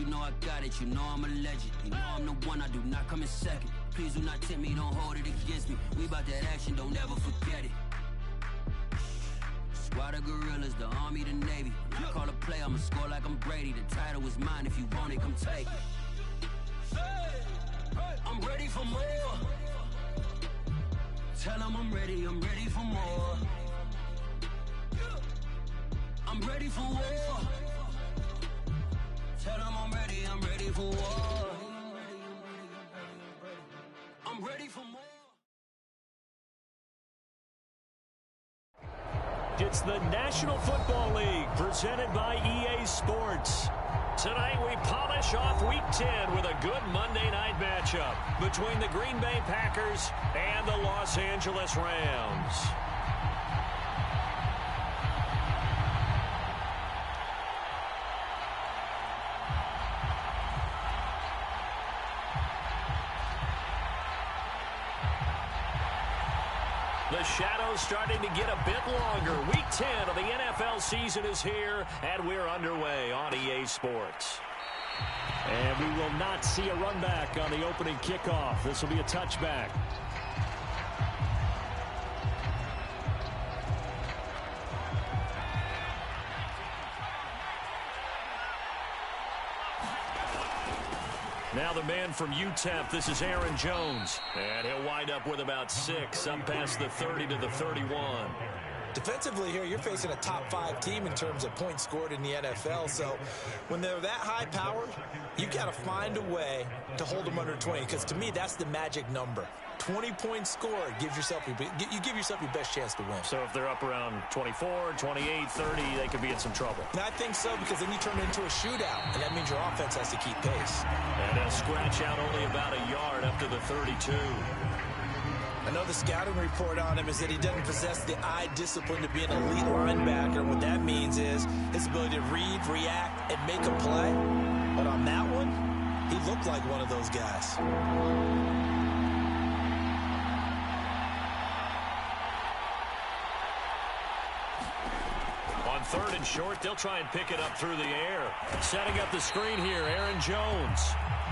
You know I got it, you know I'm a legend. You know I'm the one, I do not come in second. Please do not tempt me, don't hold it against me. We bout that action, don't ever forget it. Squad of gorillas, the army, the navy. When I call a play, I'ma score like I'm Brady. The title is mine, if you want it, come take it. I'm ready for more. Tell them I'm ready for more. I'm ready for war. Tell them I'm ready for war. I'm ready for more. It's the National Football League presented by EA Sports. Tonight we polish off Week 10 with a good Monday night matchup between the Green Bay Packers and the Los Angeles Rams. The shadow's starting to get a bit longer. Week 10 of the NFL season is here, and we're underway on EA Sports. And we will not see a run back on the opening kickoff. This will be a touchback. Now the man from UTEP, this is Aaron Jones. And he'll wind up with about 6, some past the 30 to the 31. Defensively here, you're facing a top-5 team in terms of points scored in the NFL. So when they're that high-powered, you got to find a way to hold them under 20. Because to me, that's the magic number. 20 points scored gives yourself you give yourself your best chance to win. So if they're up around 24, 28, 30, they could be in some trouble. And I think so, because then you turn it into a shootout, and that means your offense has to keep pace. And they'll scratch out only about a yard up to the 32. Another scouting report on him is that he doesn't possess the eye discipline to be an elite linebacker. What that means is his ability to read, react, and make a play. But on that one, he looked like one of those guys. On 3rd and short, they'll try and pick it up through the air. Setting up the screen here, Aaron Jones.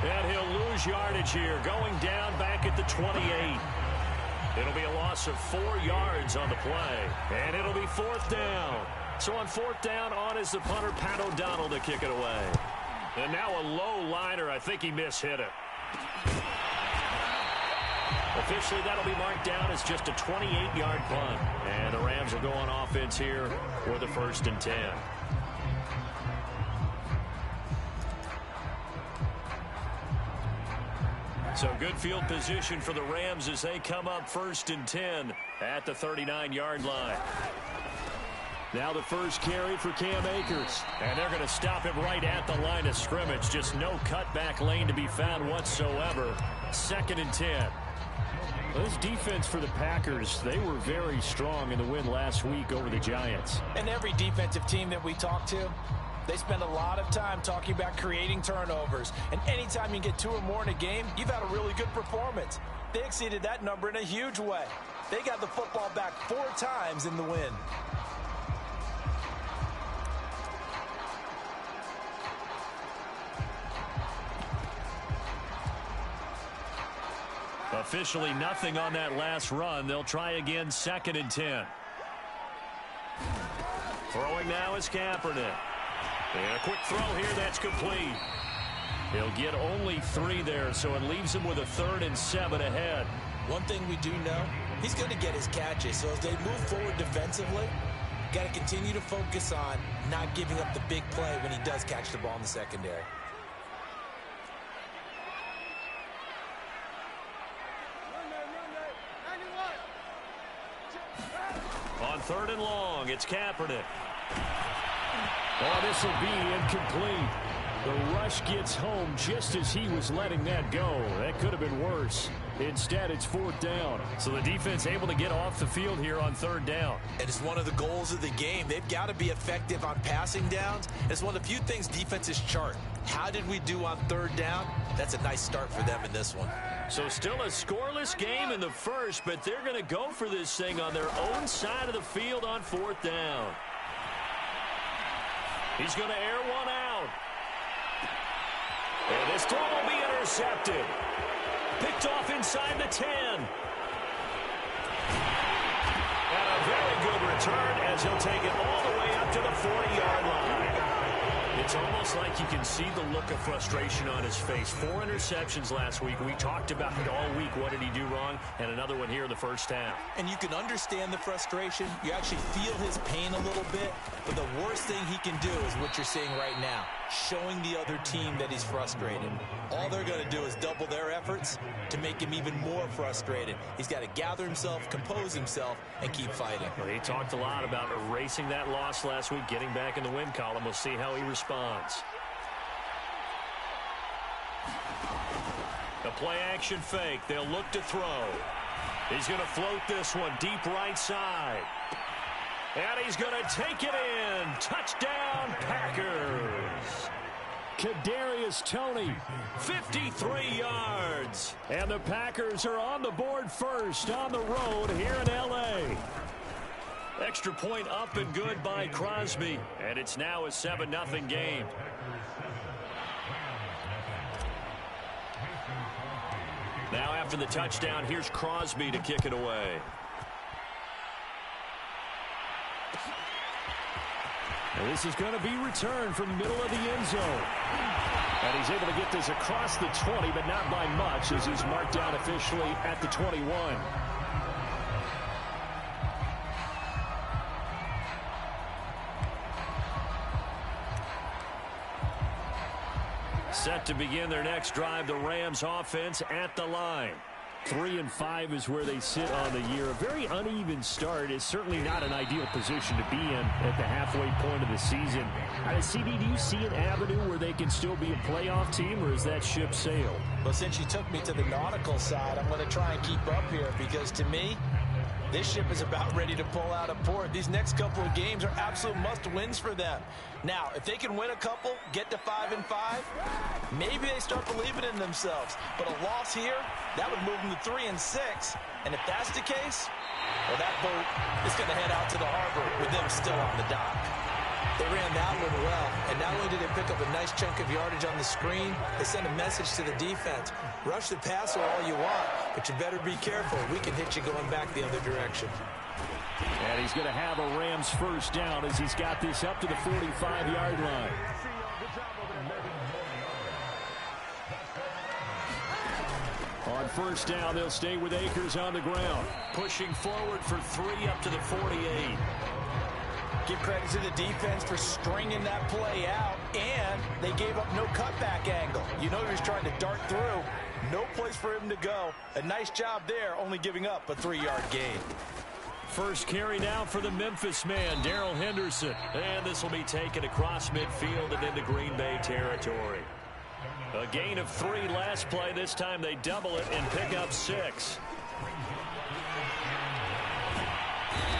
And he'll lose yardage here, going down back at the 28. It'll be a loss of 4 yards on the play. And it'll be 4th down. So on 4th down, on is the punter, Pat O'Donnell, to kick it away. And now a low liner. I think he mishit it. Officially, that'll be marked down as just a 28-yard punt. And the Rams will go on offense here with a 1st and 10. So good field position for the Rams as they come up 1st and 10 at the 39-yard line. Now the first carry for Cam Akers. And they're going to stop him right at the line of scrimmage. Just no cutback lane to be found whatsoever. 2nd and 10. Well, this defense for the Packers, they were very strong in the win last week over the Giants. And every defensive team that we talk to, they spend a lot of time talking about creating turnovers. And anytime you get 2 or more in a game, you've had a really good performance. They exceeded that number in a huge way. They got the football back 4 times in the win. Officially nothing on that last run. They'll try again 2nd and 10. Throwing now is Kaepernick. And a quick throw here, that's complete. He'll get only 3 there, so it leaves him with a 3rd and 7 ahead. One thing we do know, he's going to get his catches. So as they move forward defensively, got to continue to focus on not giving up the big play when he does catch the ball in the secondary. On 3rd and long, it's Kaepernick. Oh, this will be incomplete. The rush gets home just as he was letting that go. That could have been worse. Instead, it's 4th down. So the defense able to get off the field here on 3rd down. And it's one of the goals of the game. They've got to be effective on passing downs. It's one of the few things defenses chart. How did we do on 3rd down? That's a nice start for them in this one. So still a scoreless game in the first, but they're going to go for this thing on their own side of the field on 4th down. He's going to air one out. And this throw will be intercepted. Picked off inside the 10. And a very good return as he'll take it all the way up to the 40-yard line. It's almost like you can see the look of frustration on his face. 4 interceptions last week. We talked about it all week. What did he do wrong? And another one here in the first half. And you can understand the frustration. You actually feel his pain a little bit. But the worst thing he can do is what you're seeing right now, showing the other team that he's frustrated. All they're going to do is double their efforts to make him even more frustrated. He's got to gather himself, compose himself, and keep fighting. Well, he talked a lot about erasing that loss last week, getting back in the win column. We'll see how he responds. The play-action fake. They'll look to throw. He's going to float this one deep right side. And he's going to take it in. Touchdown, Packers. Kadarius Toney, 53 yards. And the Packers are on the board first on the road here in L.A. Extra point up and good by Crosby. And it's now a 7-0 game. Now after the touchdown, here's Crosby to kick it away. And this is going to be returned from the middle of the end zone. And he's able to get this across the 20, but not by much, as he's marked down officially at the 21. Set to begin their next drive, the Rams offense at the line. 3-5 is where they sit on the year. A very uneven start is certainly not an ideal position to be in at the halfway point of the season. CD, do you see an avenue where they can still be a playoff team, or is that ship sailed? Well, since you took me to the nautical side, I'm going to try and keep up here, because to me, this ship is about ready to pull out of port. These next couple of games are absolute must-wins for them. Now, if they can win a couple, get to 5-5, maybe they start believing in themselves. But a loss here, that would move them to 3-6. And if that's the case, well, that boat is going to head out to the harbor with them still on the dock. They ran that one well, and not only did they pick up a nice chunk of yardage on the screen, they sent a message to the defense. Rush the passer all you want, but you better be careful. We can hit you going back the other direction. And he's going to have a Rams first down as he's got this up to the 45-yard line. On first down, they'll stay with Akers on the ground. Pushing forward for 3 up to the 48. Give credit to the defense for stringing that play out, and they gave up no cutback angle. You know he was trying to dart through. No place for him to go. A nice job there, only giving up a 3-yard gain. First carry now for the Memphis man, Darrell Henderson. And this will be taken across midfield and into Green Bay territory. A gain of 3 last play. This time they double it and pick up 6.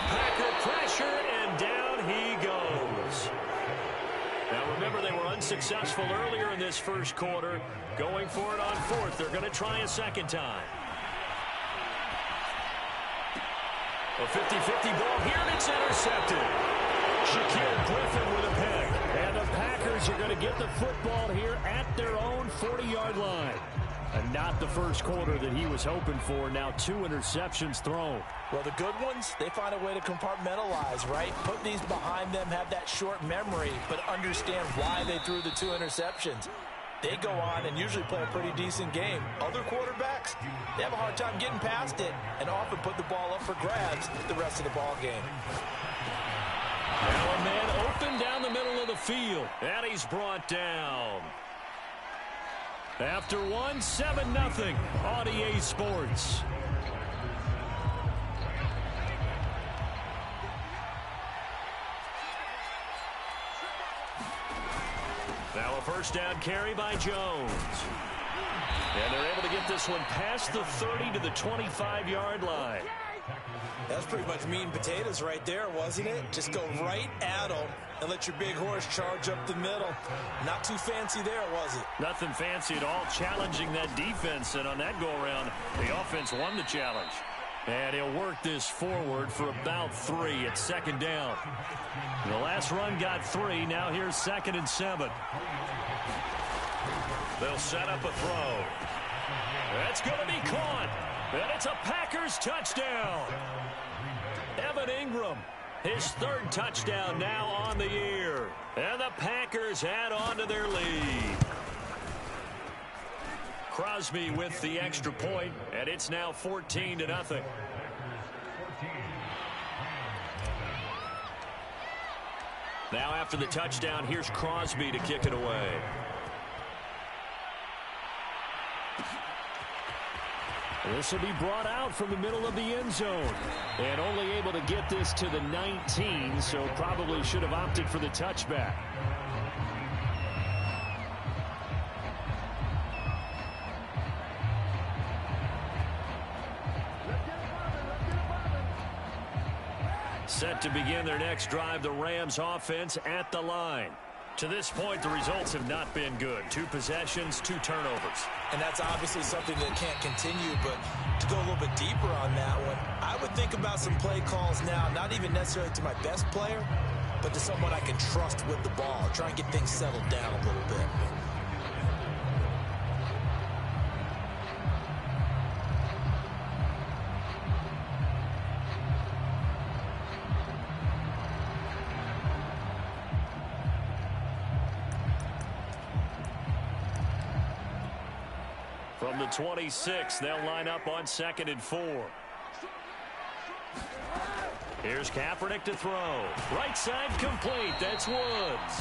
Packer pressure, and down he goes. Now remember, they were unsuccessful earlier in this first quarter. Going for it on 4th. They're going to try a second time. A 50-50 ball here, and it's intercepted. Shaquille Griffin with a pick. And the Packers are going to get the football here at their own 40-yard line. And not the first quarter that he was hoping for. Now 2 interceptions thrown. Well, the good ones, they find a way to compartmentalize, right? Put these behind them, have that short memory, but understand why they threw the 2 interceptions. They go on and usually play a pretty decent game. Other quarterbacks, they have a hard time getting past it and often put the ball up for grabs the rest of the ball game. Now a man open down the middle of the field, and he's brought down. After 7-0 on EA Sports. Now a first down carry by Jones. And they're able to get this one past the 30 to the 25-yard line. That's pretty much meat and potatoes right there, wasn't it? Just go right at them and let your big horse charge up the middle. Not too fancy there, was it? Nothing fancy at all, challenging that defense. And on that go-around, the offense won the challenge. And he'll work this forward for about 3 at second down. The last run got 3. Now here's 2nd and 7. They'll set up a throw. That's going to be caught. And it's a Packers touchdown. Evan Ingram, his third touchdown now on the year. And the Packers add on to their lead. Crosby with the extra point, and it's now 14-0. Now after the touchdown, here's Crosby to kick it away. This will be brought out from the middle of the end zone. And only able to get this to the 19, so probably should have opted for the touchback. Set to begin their next drive, the Rams offense at the line. To this point, the results have not been good. 2 possessions, 2 turnovers. And that's obviously something that can't continue, but to go a little bit deeper on that one, I would think about some play calls now, not even necessarily to my best player, but to someone I can trust with the ball. Try and get things settled down a little bit. From the 26, they'll line up on 2nd and 4. Here's Kaepernick to throw. Right side complete. That's Woods.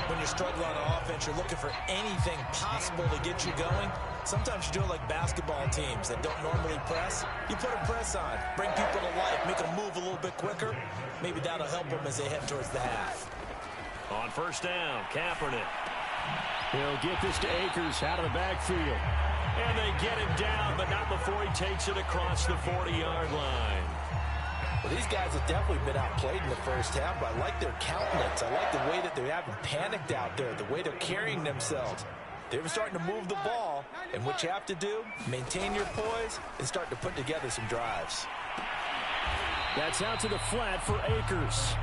When you're struggling on offense, you're looking for anything possible to get you going. Sometimes you do it like basketball teams that don't normally press. You put a press on, bring people to life, make them move a little bit quicker. Maybe that'll help them as they head towards the half. On first down, Kaepernick. He'll get this to Akers out of the backfield. And they get him down, but not before he takes it across the 40-yard line. Well, these guys have definitely been outplayed in the first half, but I like their countenance. I like the way that they haven't panicked out there, the way they're carrying themselves. They're starting to move the ball, and what you have to do, maintain your poise and start to put together some drives. That's out to the flat for Akers.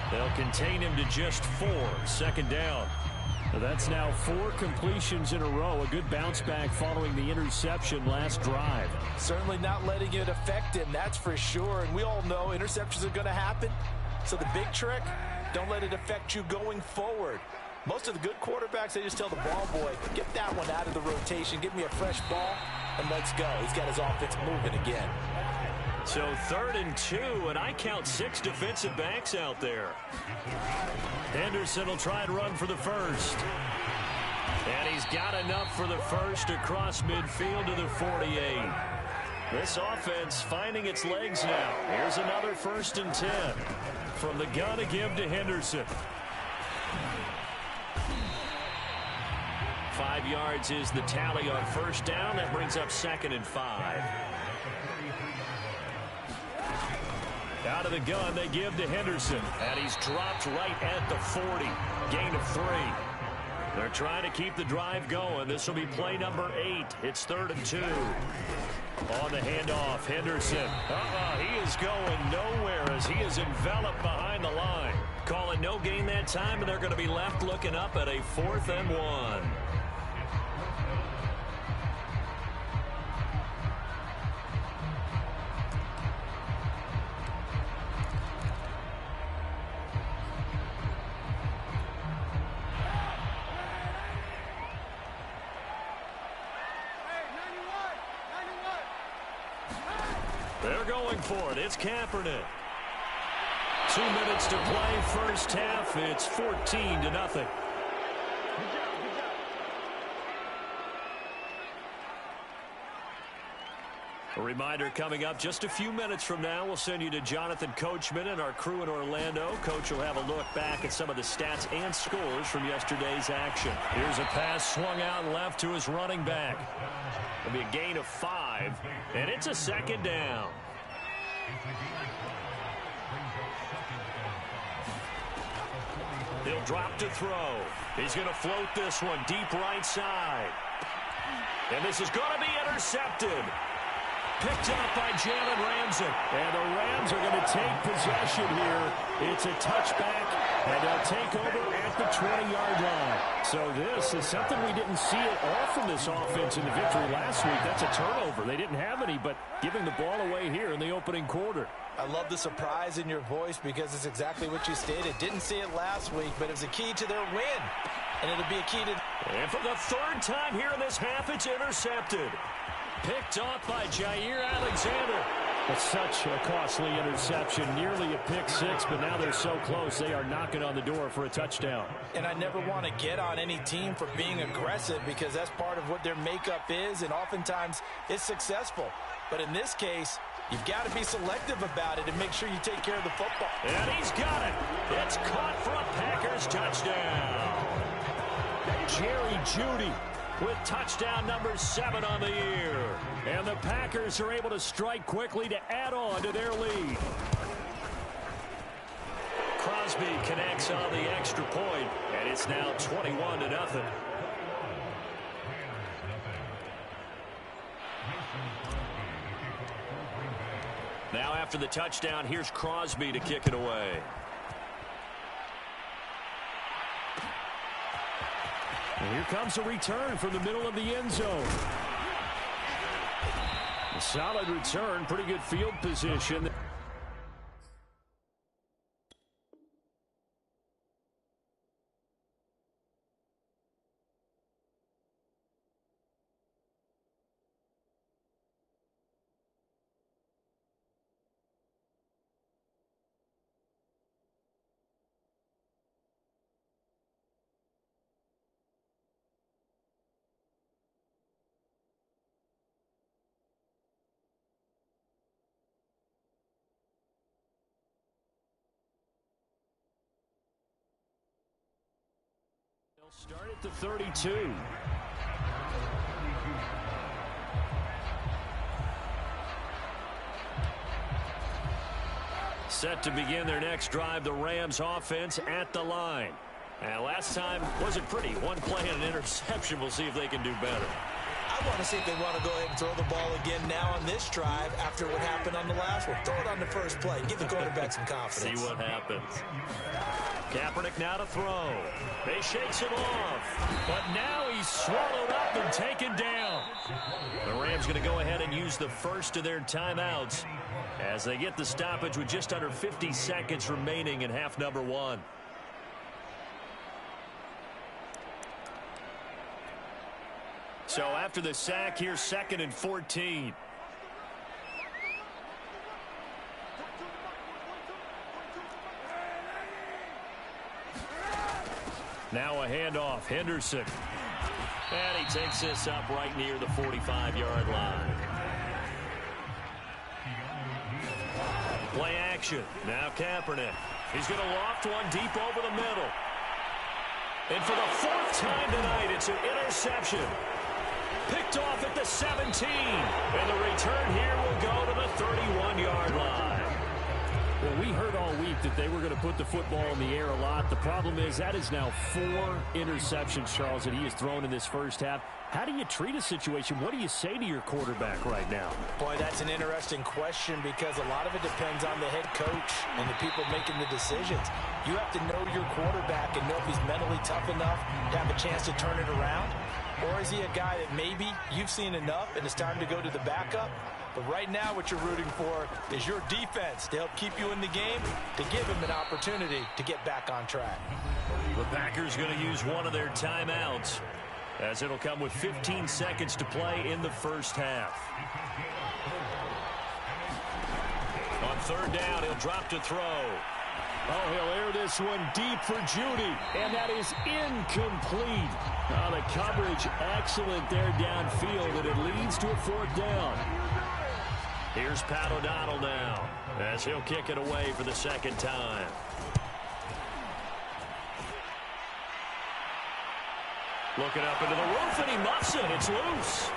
They'll contain him to just 4. 2nd down. That's now 4 completions in a row. A good bounce back following the interception last drive. Certainly not letting it affect him, that's for sure. And we all know interceptions are going to happen. So the big trick, don't let it affect you going forward. Most of the good quarterbacks, they just tell the ball boy, get that one out of the rotation, give me a fresh ball, and let's go. He's got his offense moving again. So 3rd and 2, and I count 6 defensive backs out there. Henderson will try and run for the first. And he's got enough for the first across midfield to the 48. This offense finding its legs now. Here's another 1st and 10. From the gun to give to Henderson. 5 yards is the tally on first down. That brings up 2nd and 5. Out of the gun, they give to Henderson. And he's dropped right at the 40. Gain of 3. They're trying to keep the drive going. This will be play number 8. It's 3rd and 2. On the handoff, Henderson. He is going nowhere as he is enveloped behind the line. Calling no gain that time, and they're going to be left looking up at a 4th and 1. They're going for it. It's Kaepernick. 2 minutes to play first half. It's 14-0. A reminder coming up just a few minutes from now, we'll send you to Jonathan Coachman and our crew in Orlando. Coach will have a look back at some of the stats and scores from yesterday's action. Here's a pass swung out left to his running back. It'll be a gain of 5, and it's a 2nd down. He'll drop to throw. He's going to float this one deep right side. And this is going to be intercepted. Picked up by Jalen Ramsey. And the Rams are going to take possession here. It's a touchback And they'll take over at the 20-yard line. So this is something we didn't see at all from this offense in the victory last week. That's a turnover. They didn't have any, but giving the ball away here in the opening quarter. I love the surprise in your voice because it's exactly what you stated. Didn't see it last week, but it was a key to their win. And it'll be a key to... And for the third time here in this half, it's intercepted. Picked off by Jair Alexander. It's such a costly interception, nearly a pick six, but now they're so close they are knocking on the door for a touchdown. And I never want to get on any team for being aggressive because that's part of what their makeup is, and oftentimes it's successful. But in this case, you've got to be selective about it and make sure you take care of the football. And he's got it. It's caught for a Packers touchdown. Jerry Jeudy with touchdown number 7 on the year. And the Packers are able to strike quickly to add on to their lead. Crosby connects on the extra point, and it's now 21-0. Now after the touchdown, here's Crosby to kick it away. And here comes a return from the middle of the end zone. A solid return, pretty good field position. Start at the 32. Set to begin their next drive, the Rams offense at the line. And last time wasn't pretty. One play and an interception. We'll see if they can do better. I want to see if they want to go ahead and throw the ball again now on this drive after what happened on the last one. Throw it on the first play. Give the quarterback some confidence. See what happens. Kaepernick now to throw. They shakes him off. But now he's swallowed up and taken down. The Rams going to go ahead and use the first of their timeouts as they get the stoppage with just under 50 seconds remaining in half number 1. So after the sack, here's 2nd and 14. Now a handoff, Henderson. And he takes this up right near the 45-yard line. Play action. Now Kaepernick. He's going to loft one deep over the middle. And for the 4th time tonight, it's an interception. Picked off at the 17. And the return here will go to the 31-yard line. Well, we heard all week that they were going to put the football in the air a lot. The problem is that is now 4 interceptions, Charles, that he has thrown in this first half. How do you treat a situation? What do you say to your quarterback right now? Boy, that's an interesting question because a lot of it depends on the head coach and the people making the decisions. You have to know your quarterback and know if he's mentally tough enough to have a chance to turn it around. Or is he a guy that maybe you've seen enough and it's time to go to the backup? But right now what you're rooting for is your defense to help keep you in the game, to give him an opportunity to get back on track. The Packers going to use one of their timeouts as it'll come with 15 seconds to play in the first half. On 3rd down, he'll drop to throw. Oh, he'll air this one deep for Jeudy, and that is incomplete. Oh, the coverage excellent there downfield, and it leads to a 4th down. Here's Pat O'Donnell now as he'll kick it away for the 2nd time. Looking up into the roof, and he muffs it. It's loose.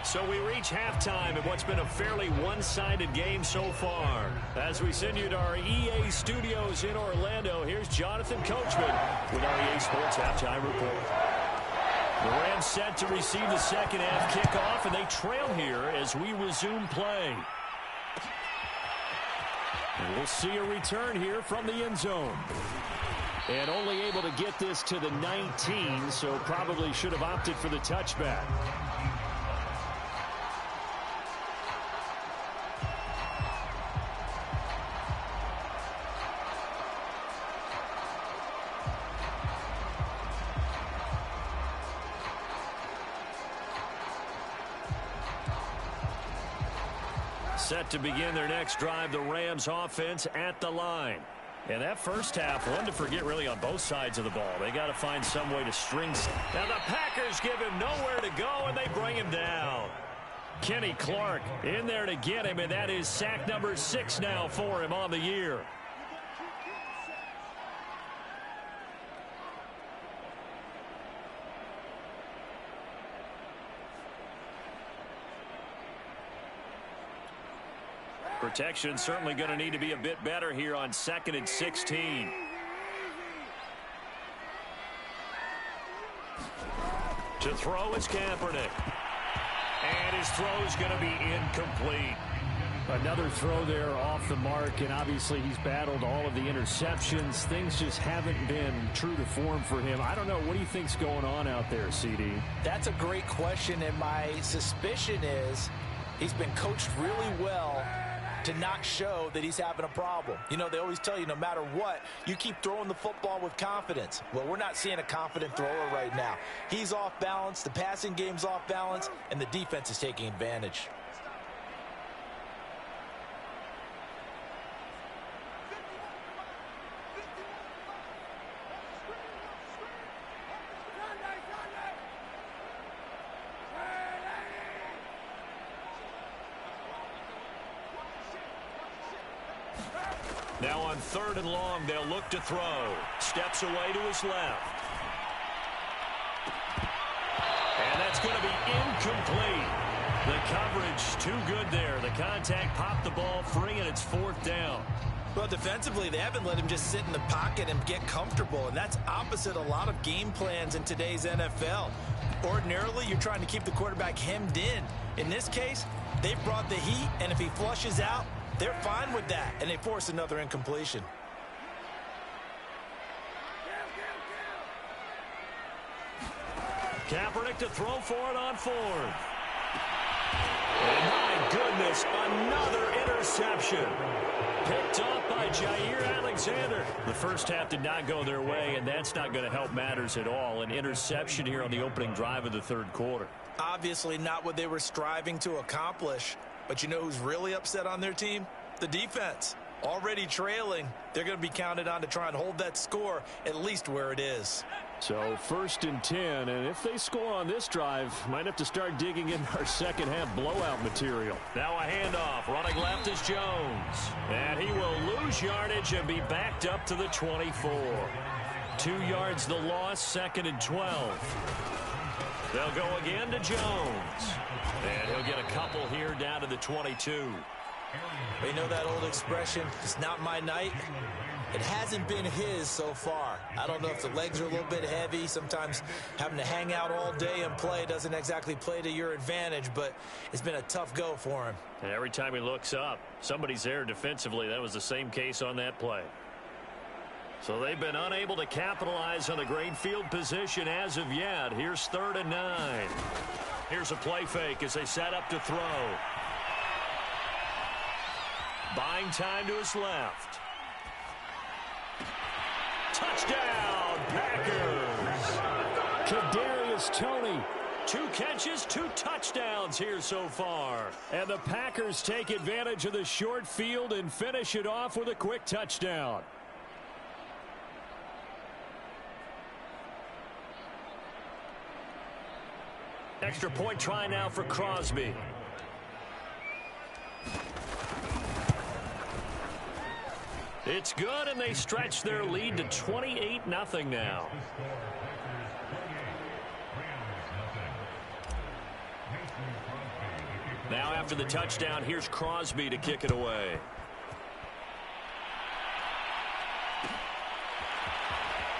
So we reach halftime in what's been a fairly one-sided game so far. As we send you to our EA studios in Orlando, here's Jonathan Coachman with our EA Sports Halftime Report. The Rams set to receive the second half kickoff, and they trail here as we resume play. We'll see a return here from the end zone. And only able to get this to the 19, so probably should have opted for the touchback. Set to begin their next drive, the Rams offense at the line. And that first half, one to forget really on both sides of the ball. They got to find some way to string. Now the Packers give him nowhere to go, and they bring him down. Kenny Clark in there to get him, and that is sack number 6 now for him on the year. Protection certainly going to need to be a bit better here on 2nd and 16. To throw is Kaepernick. And his throw is going to be incomplete. Another throw there off the mark, and obviously he's battled all of the interceptions. Things just haven't been true to form for him. I don't know. What do you think's going on out there, CD? That's a great question, and my suspicion is he's been coached really well to not show that he's having a problem. You know, they always tell you no matter what, you keep throwing the football with confidence. Well, we're not seeing a confident thrower right now. He's off balance, the passing game's off balance, and the defense is taking advantage. Now on 3rd and long, they'll look to throw. Steps away to his left. And that's going to be incomplete. The coverage too good there. The contact popped the ball free, and it's 4th down. Well, defensively, they haven't let him just sit in the pocket and get comfortable, and that's opposite a lot of game plans in today's NFL. Ordinarily, you're trying to keep the quarterback hemmed in. In this case, they've brought the heat, and if he flushes out, they're fine with that, and they force another incompletion. Kaepernick to throw for it on 4th. And my goodness, another interception. Picked off by Jair Alexander. The first half did not go their way, and that's not going to help matters at all. An interception here on the opening drive of the 3rd quarter. Obviously not what they were striving to accomplish. But you know who's really upset on their team? The defense. Already trailing. They're going to be counted on to try and hold that score at least where it is. So 1st and 10, and if they score on this drive, might have to start digging in our second half blowout material. Now a handoff. Running left is Jones. And he will lose yardage and be backed up to the 24. 2 yards the loss, 2nd and 12. They'll go again to Jones. And he'll get a couple here down to the 22. You know that old expression, it's not my night? It hasn't been his so far. I don't know if the legs are a little bit heavy. Sometimes having to hang out all day and play doesn't exactly play to your advantage, but it's been a tough go for him. And every time he looks up, somebody's there defensively. That was the same case on that play. So they've been unable to capitalize on a great field position as of yet. Here's 3rd and 9. Here's a play fake as they set up to throw. Buying time to his left. Touchdown, Packers. Kadarius Toney. 2 catches, 2 touchdowns here so far. And the Packers take advantage of the short field and finish it off with a quick touchdown. Extra point try now for Crosby. It's good, and they stretch their lead to 28-0 now. Now after the touchdown, here's Crosby to kick it away.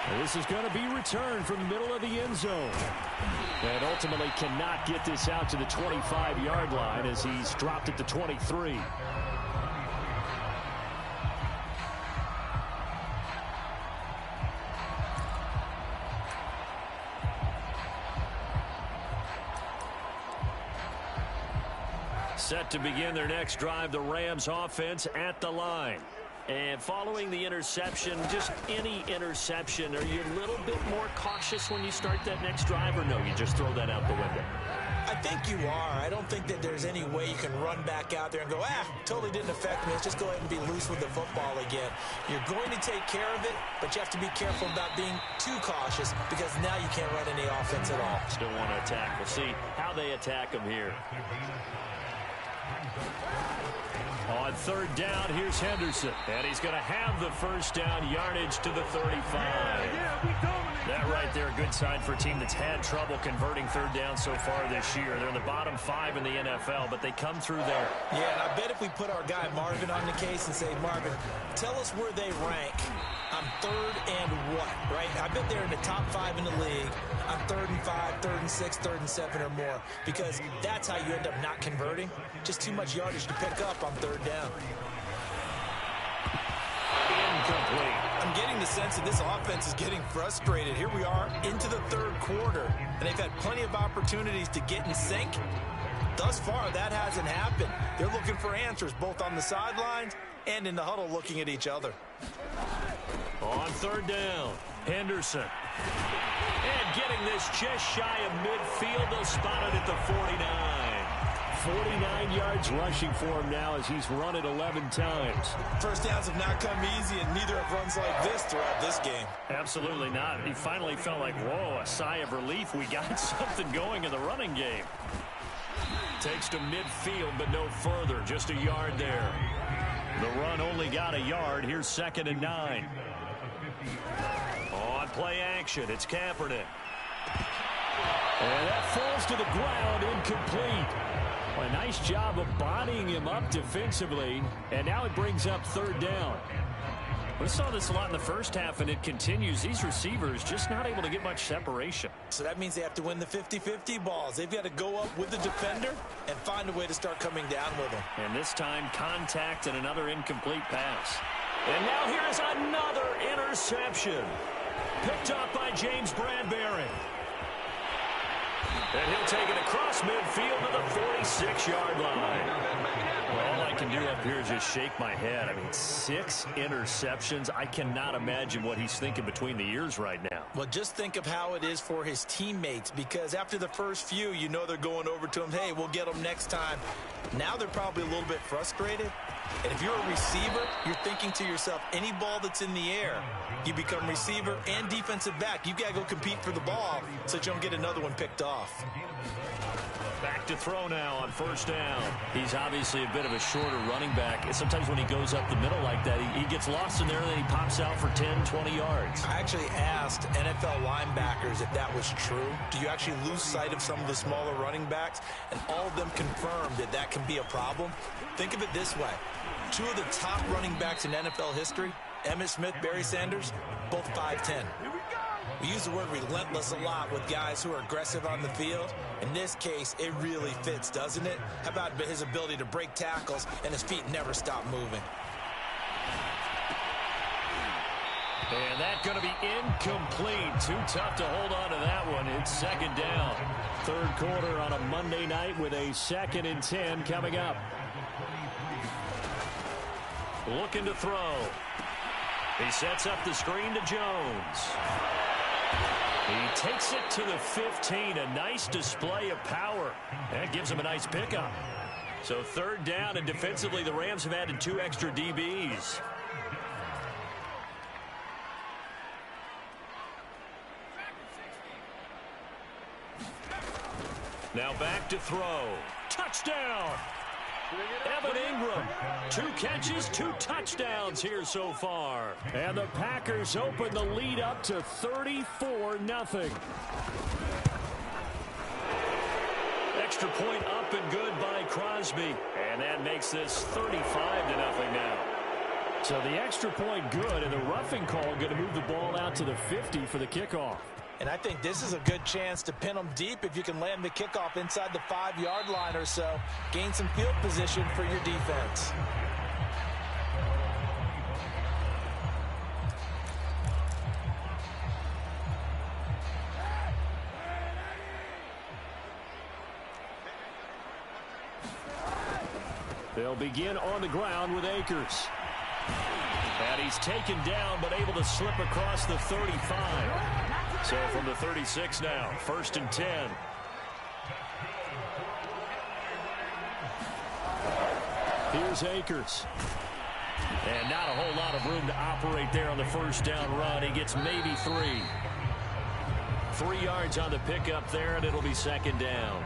And this is going to be returned from the middle of the end zone. And ultimately cannot get this out to the 25-yard line as he's dropped it to 23. Set to begin their next drive, the Rams offense at the line. And following the interception, just any interception, are you a little bit more cautious when you start that next drive, or no, you just throw that out the window? I think you are. I don't think that there's any way you can run back out there and go, totally didn't affect me. Let's just go ahead and be loose with the football again. You're going to take care of it, but you have to be careful about being too cautious because now you can't run any offense at all. Still want to attack. We'll see how they attack them here. On third down, here's Henderson. And he's going to have the first down, yardage to the 35. That right there, a good sign for a team that's had trouble converting third down so far this year. They're in the bottom 5 in the NFL, but they come through there. Yeah, and I bet if we put our guy Marvin on the case and say, Marvin, tell us where they rank on third and what, right? I bet they're in the top 5 in the league on 3rd and 5, 3rd and 6, 3rd and 7 or more, because that's how you end up not converting. Just too much yardage to pick up on third down. Incomplete. I'm getting the sense that this offense is getting frustrated. Here we are into the third quarter, and they've had plenty of opportunities to get in sync. Thus far, that hasn't happened. They're looking for answers both on the sidelines and in the huddle looking at each other. On third down, Henderson. And getting this just shy of midfield. They'll spot it at the 49. 49 yards rushing for him now as he's run it 11 times. First downs have not come easy, and neither have runs like this throughout this game. Absolutely not. He finally felt like, whoa, a sigh of relief. We got something going in the running game. Takes to midfield, but no further. Just a yard there. The run only got a yard. Here's 2nd and 9. On play action, it's Kaepernick. And that falls to the ground, incomplete. A nice job of bodying him up defensively, and now it brings up third down. We saw this a lot in the first half, and it continues. These receivers just not able to get much separation. So that means they have to win the 50-50 balls. They've got to go up with the defender and find a way to start coming down with them. And this time, contact and another incomplete pass. And now here's another interception. Picked up by James Bradbury. And he'll take it across midfield to the 46-yard line. Well, all I can do up here is just shake my head. I mean, 6 interceptions. I cannot imagine what he's thinking between the ears right now. Well, just think of how it is for his teammates, because after the first few, you know they're going over to him, hey, we'll get them next time. Now they're probably a little bit frustrated. And if you're a receiver, you're thinking to yourself, any ball that's in the air, you become receiver and defensive back. You've got to go compete for the ball so that you don't get another one picked off. Back to throw now on first down. He's obviously a bit of a shorter running back. Sometimes when he goes up the middle like that, he gets lost in there and then he pops out for 10, 20 yards. I actually asked NFL linebackers if that was true. Do you actually lose sight of some of the smaller running backs? And all of them confirmed that that can be a problem. Think of it this way. 2 of the top running backs in NFL history, Emmitt Smith, Barry Sanders, both 5'10". We use the word relentless a lot with guys who are aggressive on the field. In this case, it really fits, doesn't it? How about his ability to break tackles and his feet never stop moving? And that's going to be incomplete. Too tough to hold on to that one. It's 2nd down. Third quarter on a Monday night with a 2nd and 10 coming up. Looking to throw. He sets up the screen to Jones. He takes it to the 15. A nice display of power. That gives him a nice pickup. So 3rd down, and defensively the Rams have added 2 extra DBs. Now back to throw. Touchdown! Evan Ingram, 2 catches, 2 touchdowns here so far. And the Packers open the lead up to 34-0. Extra point up and good by Crosby. And that makes this 35-0 now. So the extra point good, and the roughing call going to move the ball out to the 50 for the kickoff. And I think this is a good chance to pin them deep if you can land the kickoff inside the 5-yard line or so. Gain some field position for your defense. They'll begin on the ground with Akers. And he's taken down, but able to slip across the 35. So from the 36 now, 1st and 10. Here's Akers. And not a whole lot of room to operate there on the first down run. He gets maybe 3. 3 yards on the pickup there, and it'll be 2nd down.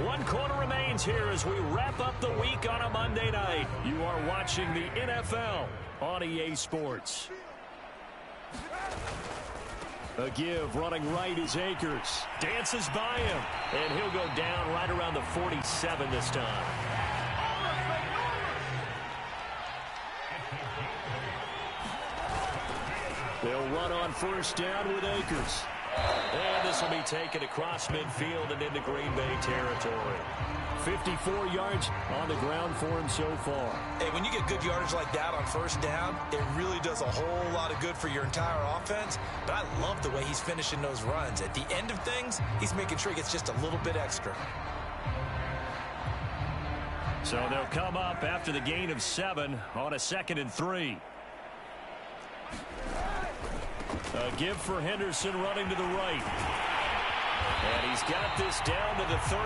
1 quarter remains here as we wrap up the week on a Monday night. You are watching the NFL on EA Sports. A give, running right is Akers. Dances by him, and he'll go down right around the 47 this time. They'll run on first down with Akers. And this will be taken across midfield and into Green Bay territory. 54 yards on the ground for him so far. Hey, when you get good yardage like that on first down, it really does a whole lot of good for your entire offense. But I love the way he's finishing those runs. At the end of things, he's making sure he gets just a little bit extra. So they'll come up after the gain of 7 on a 2nd and 3. A give for Henderson running to the right. And he's got this down to the 35.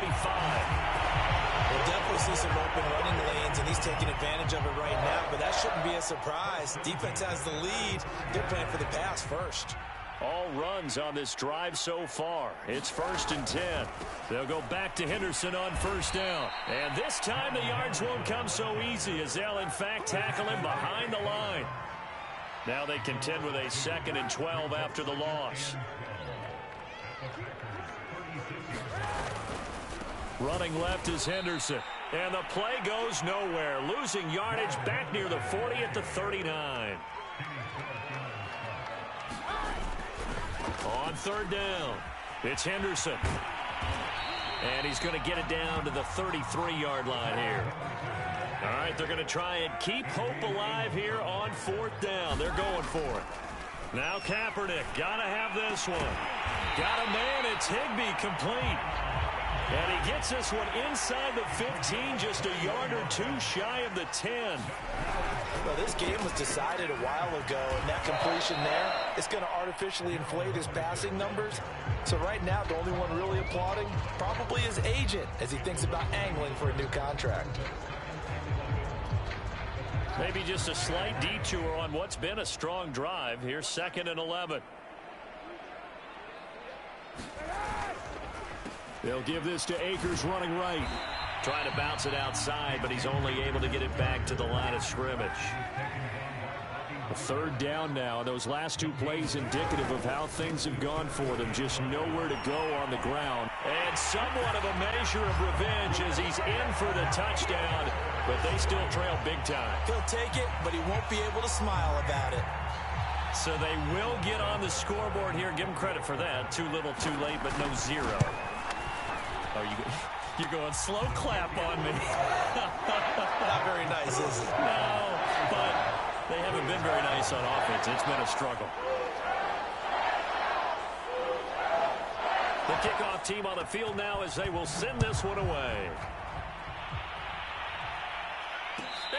We'll definitely see some open running lanes, and he's taking advantage of it right now, but that shouldn't be a surprise. Defense has the lead. They're playing for the pass first. All runs on this drive so far. It's 1st and 10. They'll go back to Henderson on first down. And this time the yards won't come so easy as they'll, in fact, tackle him behind the line. Now they contend with a 2nd and 12 after the loss. Running left is Henderson. And the play goes nowhere. Losing yardage back near the 40 at the 39. On 3rd down, it's Henderson. And he's going to get it down to the 33-yard line here. All right, they're going to try and keep hope alive here on 4th down. They're going for it. Now Kaepernick, got to have this one. Got a man, it's Higbee, complete. And he gets this one inside the 15, just a yard or 2 shy of the 10. Well, this game was decided a while ago, and that completion there is going to artificially inflate his passing numbers. So right now, the only one really applauding probably his agent as he thinks about angling for a new contract. Maybe just a slight detour on what's been a strong drive. Here's 2nd and 11. They'll give this to Akers running right. Trying to bounce it outside, but he's only able to get it back to the line of scrimmage. A 3rd down now. Those last 2 plays indicative of how things have gone for them. Just nowhere to go on the ground. And somewhat of a measure of revenge as he's in for the touchdown, but they still trail big time. He'll take it, but he won't be able to smile about it. So they will get on the scoreboard here. Give him credit for that. Too little, too late, but no 0. Are you're going slow clap on me. Not very nice, is it? No, but they haven't been very nice on offense. It's been a struggle. The kickoff team on the field now as they will send this one away.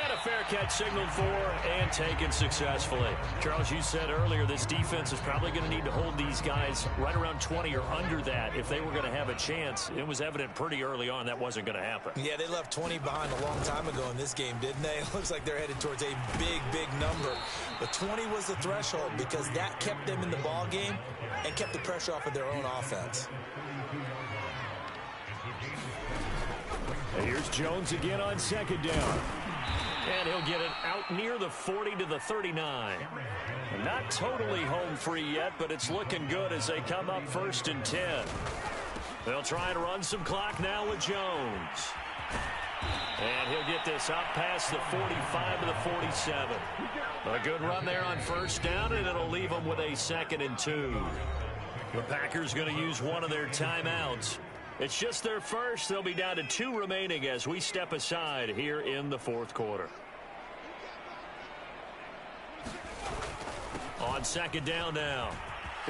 And a fair catch signaled for and taken successfully. Charles, you said earlier this defense is probably going to need to hold these guys right around 20 or under that if they were going to have a chance. It was evident pretty early on that wasn't going to happen. Yeah, they left 20 behind a long time ago in this game, didn't they? It looks like they're headed towards a big, big number. But 20 was the threshold because that kept them in the ball game and kept the pressure off of their own offense. And here's Jones again on 2nd down. And he'll get it out near the 40 to the 39. Not totally home free yet, but it's looking good as they come up 1st and 10. They'll try and run some clock now with Jones. And he'll get this up past the 45 to the 47. A good run there on 1st down, and it'll leave them with a 2nd and 2. The Packers going to use one of their timeouts. It's just their first. They'll be down to 2 remaining as we step aside here in the 4th quarter. On 2nd down now,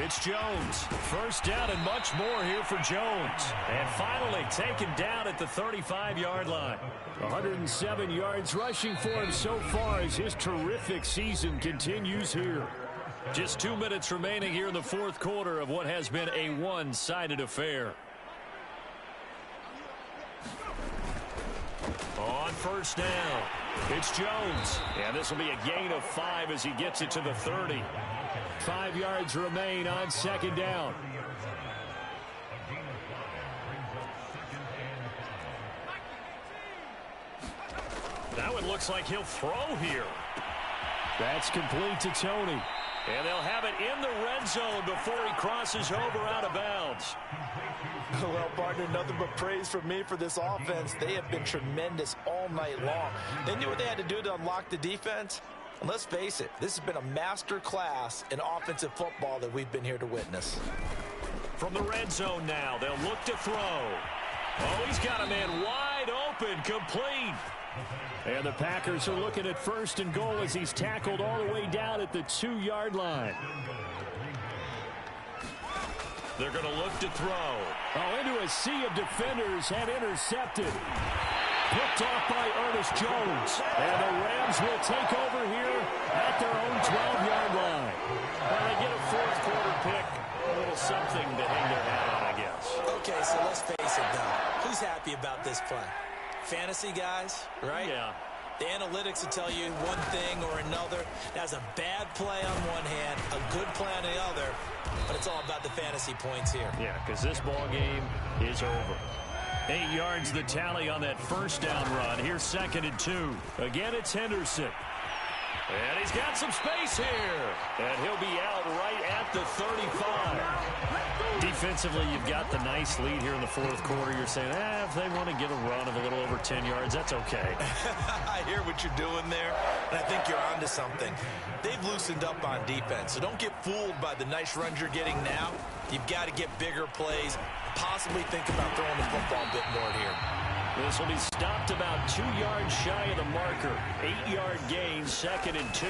It's Jones. First down and much more here for Jones. And finally taken down at the 35-yard line. 107 yards rushing for him so far as his terrific season continues here. Just 2 minutes remaining here in the fourth quarter of what has been a one-sided affair. On first down, it's Jones. And this will be a gain of 5 as he gets it to the 30. 5 yards remain on second down. That one looks like he'll throw here. That's complete to Tony. And they'll have it in the red zone before he crosses over out of bounds. Well, partner, nothing but praise from me for this offense. They have been tremendous all night long. They knew what they had to do to unlock the defense. And let's face it, this has been a master class in offensive football that we've been here to witness. From the red zone now, they'll look to throw. Oh, he's got a man wide open, complete. And the Packers are looking at first and goal as he's tackled all the way down at the 2-yard line. They're going to look to throw. Oh, into a sea of defenders and intercepted. Picked off by Ernest Jones. And the Rams will take over here at their own 12-yard line. Well, they get a fourth quarter pick. A little something to hang their hat on, I guess. Okay, so let's face it, though. Who's happy about this play? Fantasy guys, right? Yeah. The analytics will tell you one thing or another. That's a bad play on one hand, a good play on the other, but it's all about the fantasy points here. Yeah, because this ball game is over. 8 yards the tally on that first down run. Here's 2nd and 2. Again, it's Henderson. And he's got some space here. And he'll be out right at the 35. Defensively, you've got the nice lead here in the fourth quarter. You're saying, if they want to get a run of a little over 10 yards, that's okay. I hear what you're doing there, and I think you're onto something. They've loosened up on defense, so don't get fooled by the nice runs you're getting now. You've got to get bigger plays, possibly think about throwing the football a bit more here. This will be stopped about 2 yards shy of the marker. 8-yard gain, 2nd and 2.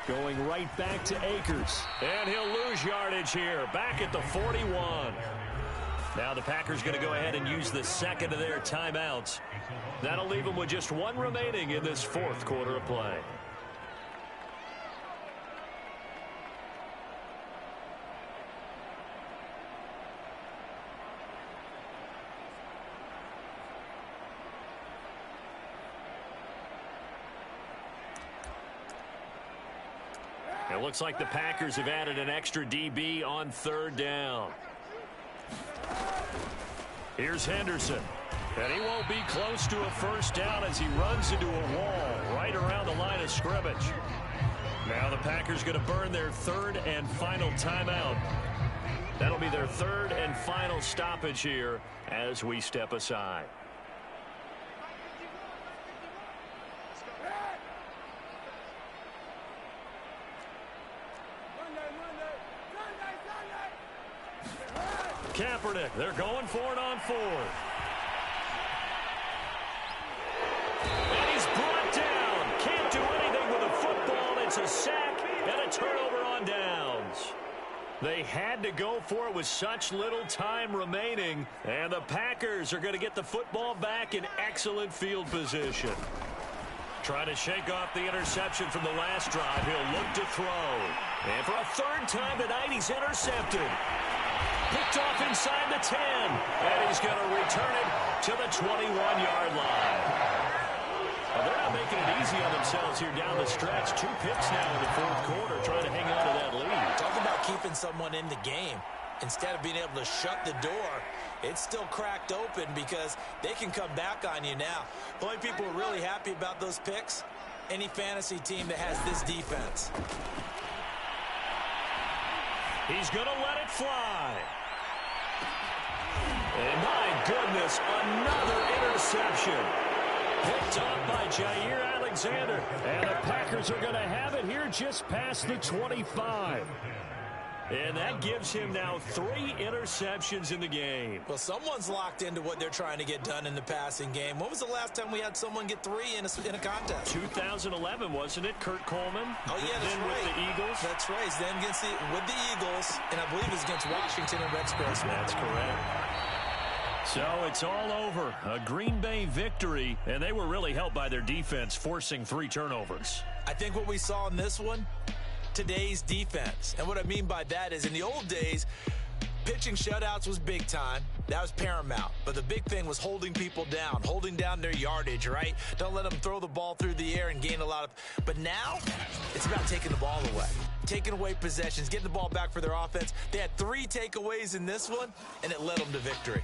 Going right back to Akers. And he'll lose yardage here, back at the 41. Now the Packers going to go ahead and use the second of their timeouts. That'll leave them with just one remaining in this fourth quarter of play. It looks like the Packers have added an extra DB on third down. Here's Henderson. And he won't be close to a first down as he runs into a wall right around the line of scrimmage. Now the Packers going to burn their third and final timeout. That'll be their third and final stoppage here as we step aside. Kaepernick, they're going for it on 4. And he's brought down. Can't do anything with a football. It's a sack and a turnover on downs. They had to go for it with such little time remaining. And the Packers are going to get the football back in excellent field position. Trying to shake off the interception from the last drive. He'll look to throw. And for a third time tonight, he's intercepted. Picked off inside the 10. And he's going to return it to the 21-yard line. Well, they're not making it easy on themselves here down the stretch. 2 picks now in the fourth quarter trying to hang on to that lead. Talk about keeping someone in the game. Instead of being able to shut the door, it's still cracked open because they can come back on you now. The only people who are really happy about those picks, any fantasy team that has this defense. He's going to let it fly. And my goodness, another interception. Picked off by Jair Alexander. And the Packers are going to have it here just past the 25. And that gives him now 3 interceptions in the game. Well, someone's locked into what they're trying to get done in the passing game. When was the last time we had someone get 3 in a contest? 2011, wasn't it? Kurt Coleman? Oh, yeah, that's then right. with the Eagles. That's right. Then with the Eagles, and I believe it was against Washington and Rex Grossman. That's correct. So it's all over. A Green Bay victory, and they were really helped by their defense, forcing 3 turnovers. I think what we saw in this one, today's defense. And what I mean by that is in the old days, pitching shutouts was big time. That was paramount. But the big thing was holding people down, holding down their yardage, right? Don't let them throw the ball through the air and gain a lot of... But now, it's about taking the ball away. Taking away possessions, getting the ball back for their offense. They had 3 takeaways in this one, and it led them to victory.